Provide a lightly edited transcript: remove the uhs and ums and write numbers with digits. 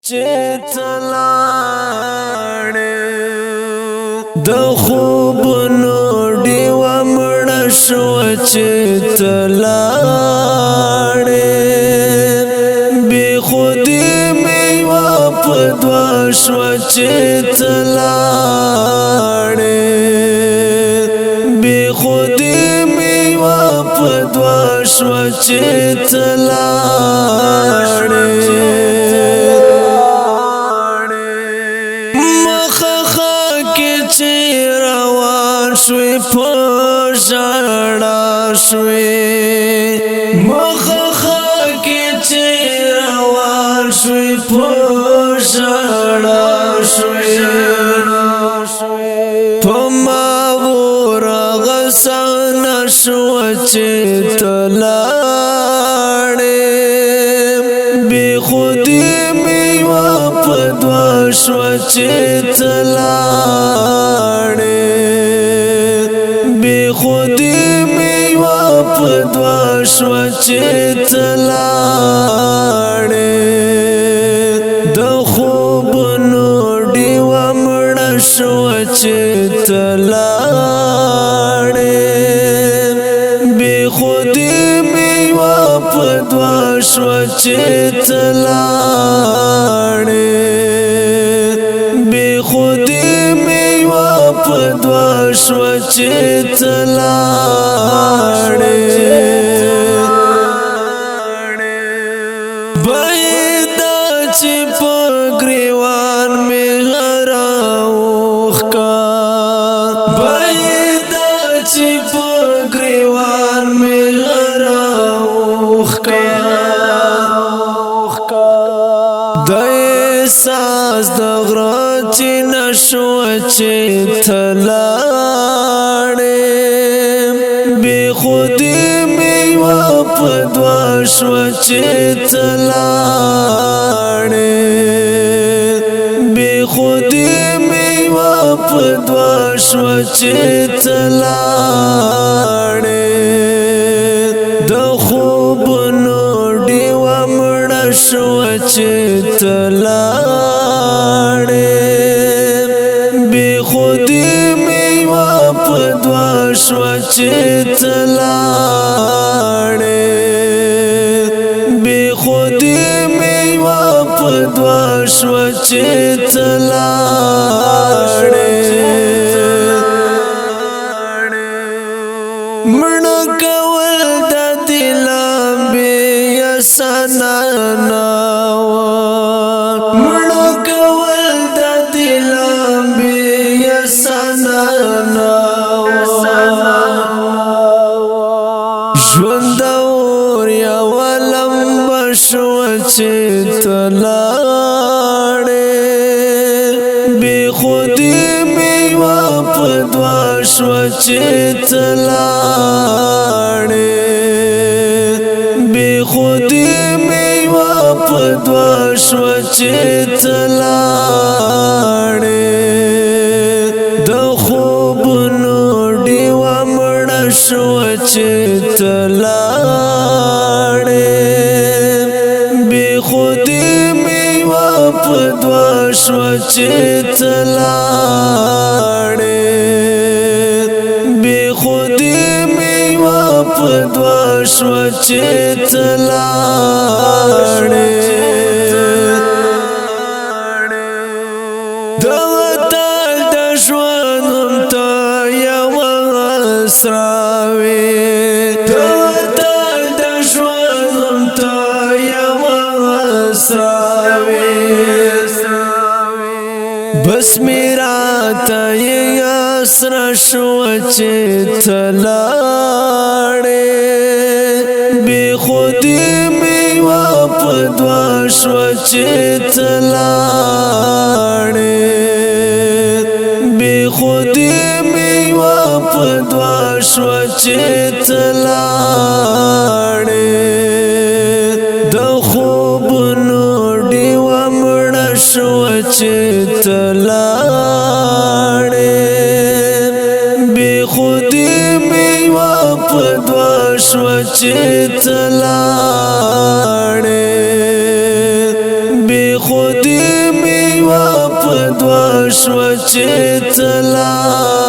چتلاړې د خوبونو ډیوه مړه شوه چتلاړې بې خودي مې یوه په دوه شوه چتلاړې بې خودي مې یوه په دوه شوه چتلاړې شوی پشڑا شوی مخخا کی چیروان شوی پشڑا شوی پماور غسان شو چتلاڑی بی خودی میوا پدوا شو چتلاڑی خودی میوا پدوا شو چتلاړې د خوبونو ډیوه مړه شو چتلاړې بې خودی میوا پدوا شو چتلاړې بې خودی میوا پدوا شو چتلاړې بيدا چې په ګریوان مې راوخکا بيدا چې په ګریوان مې راوخکا د احساس د غره چې نشو چتلاړې بې خودی میوا پدوا شو چتلاړې بې خودی میوا پدوا شو چتلاړې د خوبونو ډیوه مړه شو چتلاړې بې خودی میوا پدوا شو چتلاړې بې خودی میوا پدوا شو چتلاړې مړه کول د دلم بې اسانه نه مړه کول د دلم بې اسانه نه ژوند اور یو لمبه شوه چتلاړې بې خودي مې یوه پدوا شوه چتلاړې بې خودي مې یوه پدوا شوه چتلاړې د خوبونو ډیوه مړه شوه چتلاړې بې خودي مې یوه پدوا شوه چتلاړې بې خودي مې یوه پدوا شوه چتلاړې د وطن د ژوند هم ته یوه اسراوې د وطن د ژوند هم ته یوه اسراوې بس مې راته یې اسره شوه چتلاړې بې خودي مې یوه پدوا شوه چتلاړې بې خودي مې یوه پدوا شوه چتلاړې د خوبونو ډیوه مړه شوه چتلاړې بې خودي مې یوه پدوا شوه چتلاړې بې خودي میوا په دوا شو چې تلا